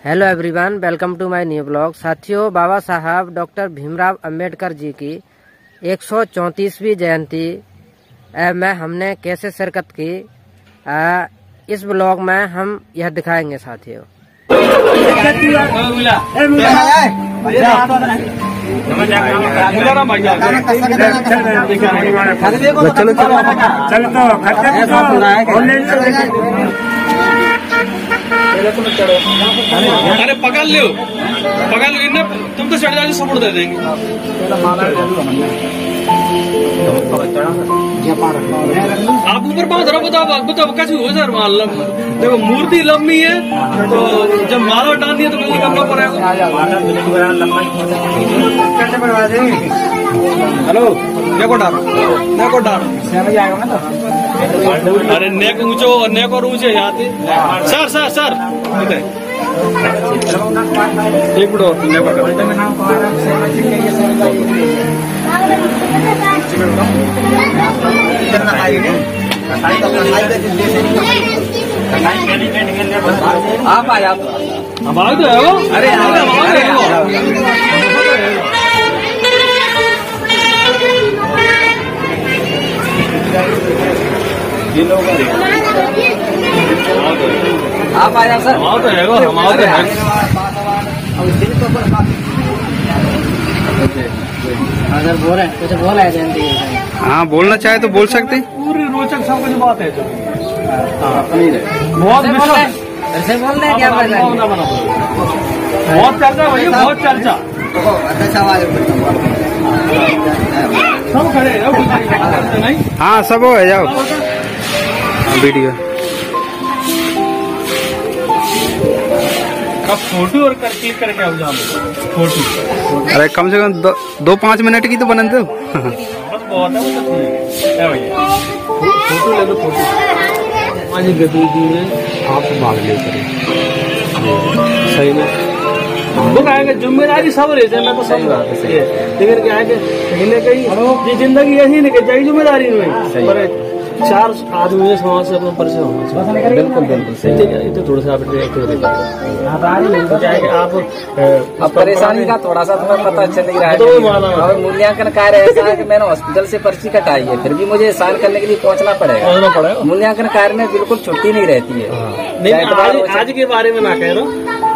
Hello everyone, welcome to my new blog. साथियों, बाबा साहब doctor Bhimrao Ambedkar ji की 134वीं जयंती में हमने कैसे शिरकत की, इस ब्लॉग में हम यह दिखाएंगे साथियों। अरे पकड़ लो इन्हें, तुम तो चढ़ जाओ, सपोर्ट दे देंगे। आप ऊपर पाँव धरो, बताओ कैसे हो सर। देखो मूर्ति लंबी है, तो जब माला डालनी है तो बिल्कुल करना पड़ेगा। हेलो, नेको डार अरे नेक ऊंचो और नेक और ऊंचे जाते। सर एक मिनट, आप आया हम आ गए। अरे ये लोग आप आया सर, हम अगर बोल रहे कुछ बोला है जयंती, हाँ बोलना चाहे तो बोल सकते हैं। पूरी रोचक सब कुछ बात है जो बहुत ऐसे बोल रहे क्या बहुत चर्चा भैया, बहुत चर्चा। सब खड़े नहीं, हाँ सब हो जाओ वीडियो। अब फोटो और क्लिक करके आओ जाओ फोटो। अरे कम से कम 2-5 मिनट की तो बना दो। बस बहुत है भैया, फोटो ले लो। फोटो आज गतिविधि में आप भाग ले करें, सही में वो कहेंगे जिम्मेदारी सब रहे थे। मैं तो सही बात है, लेकिन क्या है कि कहीं न कहीं ये जिंदगी ऐसी नहीं जाएगी, जिम्मेदारी नहीं पर 4 आदमी समाज से अपना परिचय होना चाहिए। बिल्कुल सही। तो थोड़ा सा आप परेशानी का थोड़ा सा तुम्हें पता चल रहा है। तो मूल्यांकन कार्य ऐसा है कि मैंने हॉस्पिटल से पर्ची कटाई है, फिर भी मुझे साइन करने के लिए पहुंचना पड़ेगा। मूल्यांकन कार्य में बिल्कुल छुट्टी नहीं रहती है। आज के बारे में ना कह रहा हूँ,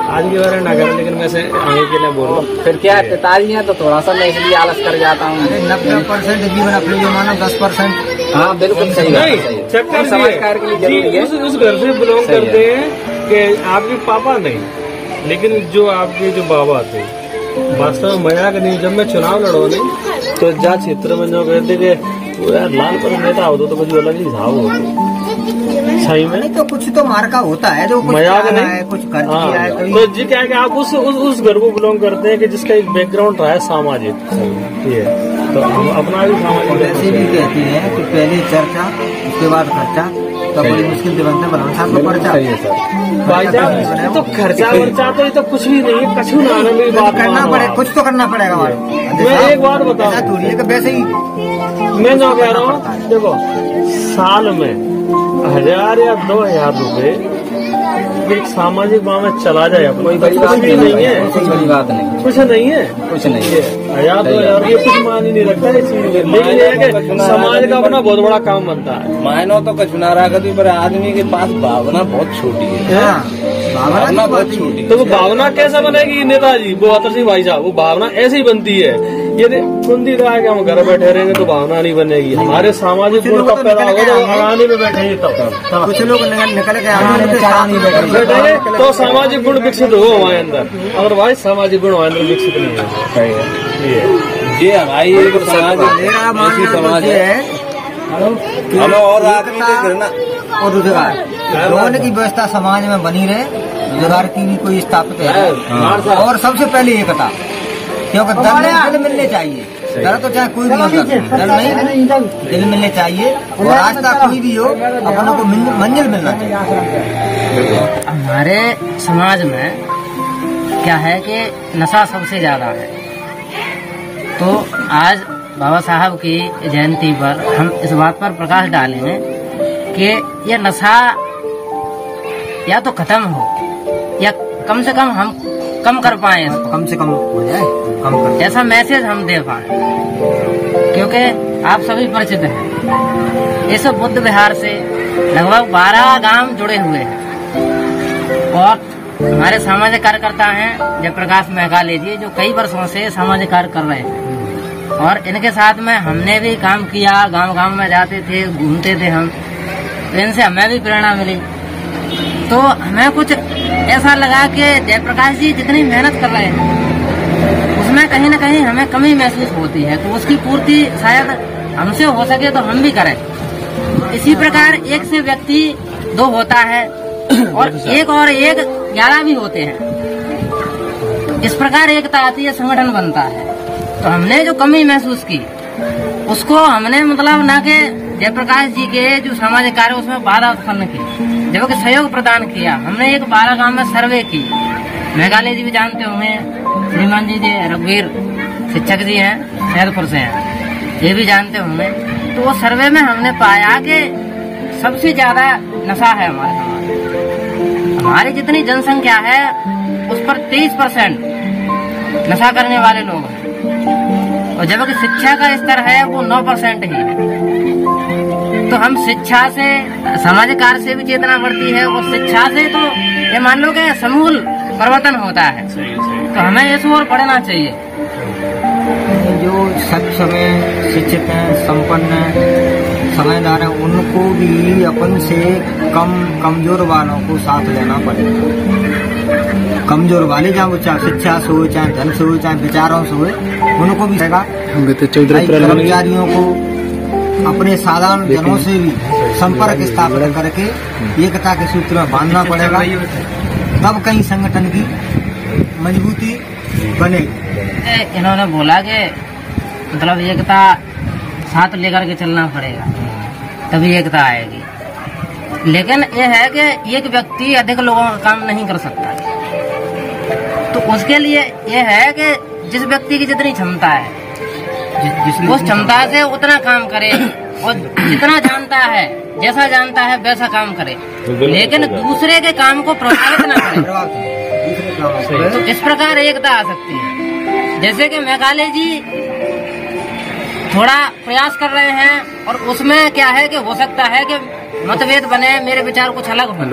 आज के बारे में ना करें, लेकिन वैसे आगे के लिए बोल रहा हूँ। फिर क्या है, पिताजी है तो थोड़ा सा मैं इसलिए आलस कर जाता हूँ। 90% जीवन अपने जो मानो 10%। हाँ बिल्कुल सही नहीं, चक्कर समाजकार के लिए जरूरी है। उस घर से बिलोंग करते हैं कि आपके पापा नहीं, लेकिन जो आपके जो बाबा थे वास्तव में मजाक नहीं। जब मैं चुनाव लड़ो नहीं तो जा क्षेत्र में जो कहते कि यार लाल पर नेता हो तो कुछ अलग ही हिसाब हो। सही में तो कुछ तो मार्का होता है जो मजाक नहीं, कुछ खर्च किया है। तो जी क्या है कि आप उस घर को बिलोंग करते हैं कि जिसका एक बैकग्राउंड रहा है सामाजिक। ये तो हम अपना भी सामाजिक ऐसे भी कहती है कि पहले चर्चा उसके बाद खर्चा, तो बड़ी मुश्किल से बनते पर्चा। सही है सर भाई साहब, तो खर्चा वर्चा तो ये तो कुछ भी नहीं है, कछु ना मेरी बात करना पड़ेगा, कुछ तो करना पड़ेगा। मैं एक बार बताऊँ, वैसे ही मैं जो कह रहा हूँ, देखो साल में 1000 या 2000 रुपए एक सामाजिक भाव में चला जाए, कोई बड़ी बात नहीं है। कोई बड़ी बात नहीं, कुछ नहीं है। 1000-2000 ये कुछ मान ही नहीं रखता है इस चीज में, लेकिन ये है कि समाज का अपना बहुत बड़ा काम बनता है। मायनो तो कुछ ना रहा कभी, पर आदमी के पास भावना बहुत छोटी है। भावना बहुत छोटी। तो वो भावना कैसे बनेगी नेताजी, वो अतर सिंह भाई साहब, वो भावना ऐसे ही बनती है। ये कुंदी रहा है कि हम घर बैठे रहेंगे तो भावना नहीं बनेगी। हमारे सामाजिक गुण कब पैदा होगा जब आने में बैठेंगे तब। कुछ लोग निकल के आने में बैठेंगे तो सामाजिक गुण विकसित हो हमारे अंदर, अदरवाइज सामाजिक गुण हमारे अंदर विकसित नहीं है। ये हमारी एक समाज है। हेलो, और और रोजगार दोनों की व्यवस्था समाज में बनी रहे, रोजगार की भी कोई स्थापित है। और सबसे पहले एकता, क्योंकि दिल मिलने चाहिए। डर तो चाहे कोई भी हो, डर नहीं, दिल मिलने चाहिए। और रास्ता कोई भी हो, अपनों को मंजिल मिलना चाहिए। हमारे समाज में क्या है कि नशा सबसे ज्यादा है। तो आज बाबा साहब की जयंती पर हम इस बात पर प्रकाश डालेंगे कि यह नशा या तो खत्म हो या कम से कम हम कम कर पाए, कम से कम हो जाए, कम कर। ऐसा मैसेज हम दे पाए, क्योंकि आप सभी परिचित हैं इस बुद्ध विहार से लगभग 12 गांव जुड़े हुए हैं और हमारे सामाजिक कार्यकर्ता हैं जयप्रकाश मेघालय जी, जो कई वर्षों से सामाजिक कार्य कर रहे हैं और इनके साथ में हमने भी काम किया। गांव गांव में जाते थे, घूमते थे हम, तो इनसे हमें भी प्रेरणा मिली। तो हमें कुछ ऐसा लगा कि जयप्रकाश जी जितनी मेहनत कर रहे हैं उसमें कहीं न कहीं हमें कमी महसूस होती है, तो उसकी पूर्ति शायद हमसे हो सके तो हम भी करें। इसी प्रकार एक से व्यक्ति 2 होता है और एक 11 भी होते हैं, तो इस प्रकार एकता आती है, संगठन बनता है। तो हमने जो कमी महसूस की उसको हमने मतलब ना कि जयप्रकाश जी के जो सामाजिक कार्य उसमें बाधा उत्पन्न की, जबकि सहयोग प्रदान किया। हमने एक 12 गांव में सर्वे की, मेघालय जी भी जानते होंगे, श्रीमान जी रघुवीर शिक्षक जी हैं, सैदपुर से हैं, ये भी जानते होंगे। तो वो सर्वे में हमने पाया कि सबसे ज्यादा नशा है हमारे समाज में। हमारी जितनी जनसंख्या है उस पर 23% नशा करने वाले लोग हैं और जबकि शिक्षा का स्तर है वो 9% ही है। तो हम शिक्षा से, सामाजिक कार्य से भी चेतना बढ़ती है और शिक्षा से तो ये मान लो कि समूल परिवर्तन होता है। तो हमें इस ओर बढ़ना चाहिए। जो सक्षम है, शिक्षित हैं, संपन्न हैं, समझदार हैं, उनको भी अपन से कमजोर वालों को साथ लेना पड़ेगा। कमजोर वाले जहाँ वो चाहे शिक्षा से हो, चाहे धन से हो, चाहे विचारों से हो, उनको भी कर्मचारियों को अपने साधारण जनों से भी संपर्क स्थापित करके एकता के सूत्र में बांधना पड़ेगा, तब कहीं संगठन की मजबूती बनेगी। इन्होंने बोला कि मतलब एकता साथ लेकर के चलना पड़ेगा तभी एकता आएगी। लेकिन ये है कि एक व्यक्ति अधिक लोगों का काम नहीं कर सकता, तो उसके लिए ये है कि जिस व्यक्ति की जितनी क्षमता है उस क्षमता से उतना काम करे और जितना जानता है, जैसा जानता है वैसा काम करे, लेकिन दूसरे के काम को प्रभावित न करे। तो इस प्रकार एकता आ सकती है। जैसे कि मेघालय जी थोड़ा प्रयास कर रहे हैं और उसमें क्या है कि हो सकता है कि मतभेद बने, मेरे विचार कुछ अलग हो,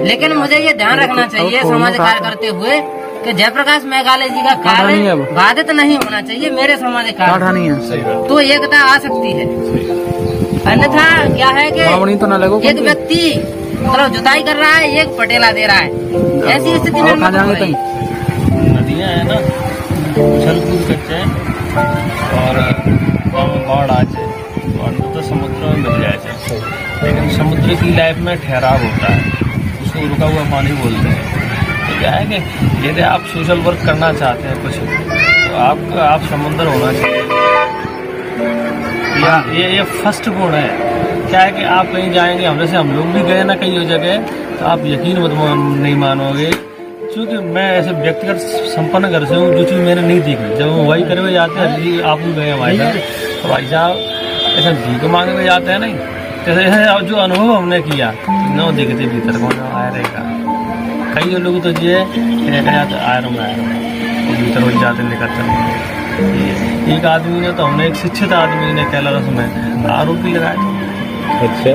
लेकिन मुझे ये ध्यान रखना चाहिए सामाजिक कार्य करते हुए कि जयप्रकाश मेघालय जी का कार्य बाधित नहीं होना चाहिए मेरे सामाजिक कार्य, तो एकता आ सकती है। अन्यथा क्या है कि एक व्यक्ति मतलब जुताई कर रहा है, एक पटेला दे रहा है, ऐसी स्थिति में नदियाँ है ना उछल कूद करते हैं और बाढ़ आ जाए तो समुद्र में मिल जाए, लेकिन समुद्र की लाइफ में ठहराव होता है, उसको रुका हुआ पानी बोलते हैं। तो क्या है कि यदि आप सोशल वर्क करना चाहते हैं कुछ, तो आप समुद्र होना चाहिए। ये फर्स्ट गुण है। क्या है कि आप कहीं जाएंगे, हम लोग भी गए ना कई जगह, तो आप यकीन नहीं मानोगे, क्योंकि मैं ऐसे व्यक्तिगत संपन्न घर से हूँ, जो चीज़ मैंने नहीं देखी। जब वही करे हुए जाते हैं, जी आप भी गए हमारे साथ, तो भाई साहब ऐसा भीख मांगे हुए जाते हैं नहीं, जैसे जो अनुभव हमने किया न देखते भीतर कौन आया रहेगा। कई लोग तो ये जाते आया रहूँ भीतर हो जाते निकलते। एक आदमी ने, तो हमने एक शिक्षित आदमी ने कैलाश में आरोपी लगाया। अच्छा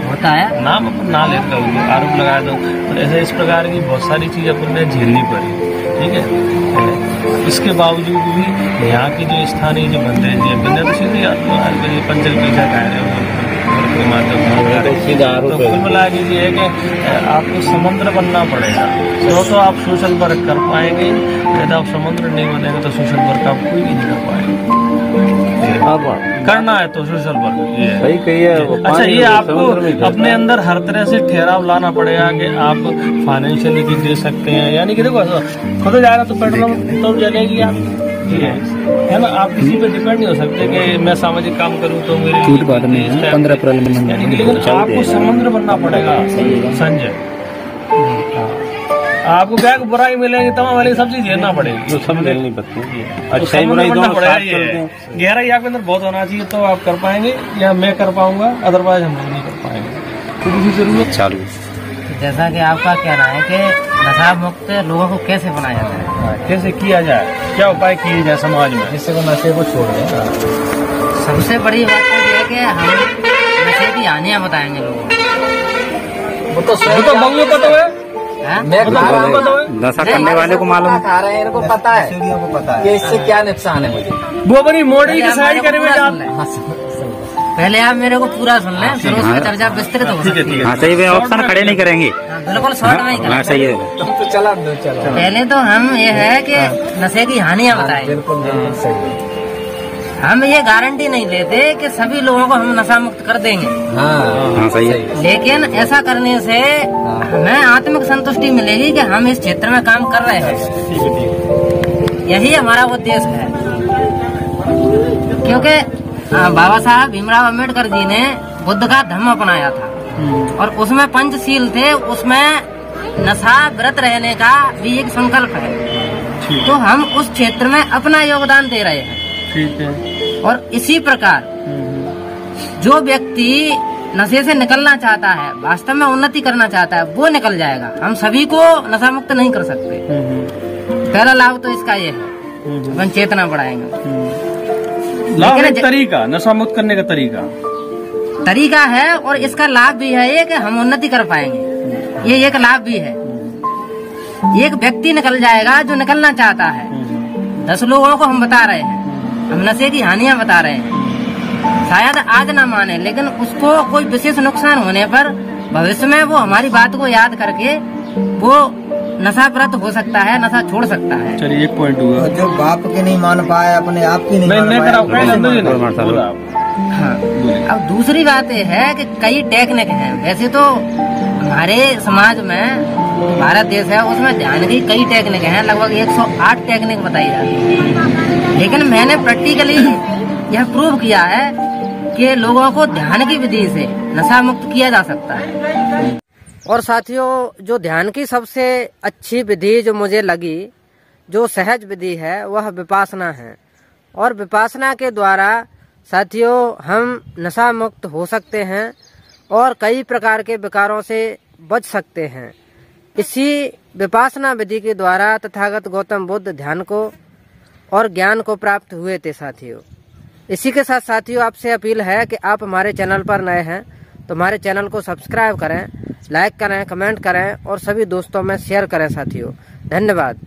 होता है नाम अपन ना लेता हूँ, आरोप लगाया था। और ऐसे इस प्रकार की बहुत सारी चीज़ अपन ने झेलनी पड़ी, ठीक है। इसके बावजूद भी यहाँ की जो स्थानीय जो बंदे हैं, बंदे तो सीधे पंचल पैसा कह रहे हो के माध्यम, तो कुल मिला के ये है कि आपको समुद्र बनना पड़ेगा, तो आप सोशल वर्क कर पाएंगे। यदि आप समुद्र नहीं बनेंगे तो सोशल वर्क आप कोई भी नहीं कर पाएंगे। करना है तो सोशल वर्क ये सही कही है। अच्छा, ये आपको अपने अंदर हर तरह से ठहराव लाना पड़ेगा कि आप फाइनेंशियली भी दे सकते हैं। यानी कि देखो खुद जाएगा तो पेट्रोल तो जलेगी आप, है ना। आप किसी पे डिपेंड नहीं हो सकते कि मैं सामाजिक काम करूं तो मेरे 15 अप्रैल में, लेकिन आपको समुद्र बनना पड़ेगा संजय। आपको क्या बुराई मिलेगी, तमाम वाली सब चीज झेलना पड़ेगी, समझ नहीं पड़ती। अच्छा गहराई आपके अंदर बहुत होना चाहिए, तो आप कर पाएंगे, या मैं कर पाऊंगा, अदरवाइज हम लोग नहीं कर पाएंगे। तो जरूरत चालू जैसा कि आपका कहना है कि नशा मुक्त लोगों को कैसे बनाया जाए, कैसे किया जाए, क्या उपाय किए जाए समाज में जिससे वो नशे को छोड़ दें। सबसे बड़ी बात तो ये है कि हम नशे की हानियां बताएंगे लोगों को। वो तो बंगलों का तो है, हाँ? नशा करने वाले को मालूम खा रहे हैं, इनको पता है, सीढ़ियों को पता है कि इससे क्या नुकसान है मुझे। वो अपनी मोड़ी की साइड करे हुए पहले आप मेरे को पूरा सुन लें, फिर उस पर चर्चा विस्तृत हो सकती है। हाँ सही है, ऑप्शन खड़े नहीं करेंगे। बिल्कुल शॉर्ट में ही करेंगे। सही है, तो चला पहले तो हम ये है कि नशे की हानियां बताएं। बिल्कुल सही है। हम ये गारंटी नहीं लेते कि सभी लोगों को हम नशा मुक्त कर देंगे। हाँ सही है। लेकिन ऐसा करने से हमें आत्मिक संतुष्टि मिलेगी कि हम इस क्षेत्र में काम कर रहे हैं। यही हमारा उद्देश्य है, क्योंकि बाबा साहब भीमराव अम्बेडकर जी ने बुद्ध का धम्म अपनाया था और उसमें पंचशील थे, उसमें नशा व्रत रहने का भी एक संकल्प है। तो हम उस क्षेत्र में अपना योगदान दे रहे हैं। ठीक है। और इसी प्रकार जो व्यक्ति नशे से निकलना चाहता है, वास्तव में उन्नति करना चाहता है, वो निकल जाएगा। हम सभी को नशा मुक्त नहीं कर सकते। पहला लाभ तो इसका ये है, अपन चेतना बढ़ाएंगे। लेकिन तरीका, नशा मुक्त करने का तरीका है और इसका लाभ भी है ये कि हम उन्नति कर पाएंगे। ये एक लाभ भी है। एक व्यक्ति निकल जाएगा जो निकलना चाहता है। 10 लोगों को हम बता रहे हैं, हम नशे की हानियां बता रहे हैं। शायद आज ना माने, लेकिन उसको कोई विशेष नुकसान होने पर भविष्य में वो हमारी बात को याद करके वो नशाग्रस्त हो सकता है, नशा छोड़ सकता है। चलिए एक पॉइंट हुआ, जो बाप के नहीं मान पाए, अपने आप की नहीं मान पाए। हाँ, अब दूसरी बात यह है कि कई टेक्निक हैं। वैसे तो हमारे समाज में, भारत देश है, उसमें ध्यान की कई टेक्निक हैं, लगभग 108 टेक्निक बताई जाती है। लेकिन मैंने प्रैक्टिकली यह प्रूव किया है कि लोगों को ध्यान की विधि से नशा मुक्त किया जा सकता है। और साथियों, जो ध्यान की सबसे अच्छी विधि जो मुझे लगी, जो सहज विधि है, वह विपासना है। और विपासना के द्वारा साथियों हम नशा मुक्त हो सकते हैं और कई प्रकार के विकारों से बच सकते हैं। इसी विपासना विधि के द्वारा तथागत गौतम बुद्ध ध्यान को और ज्ञान को प्राप्त हुए थे साथियों। इसी के साथ साथियों आपसे अपील है कि आप हमारे चैनल पर नए हैं तो हमारे चैनल को सब्सक्राइब करें, लाइक करें, कमेंट करें और सभी दोस्तों में शेयर करें साथियों। धन्यवाद।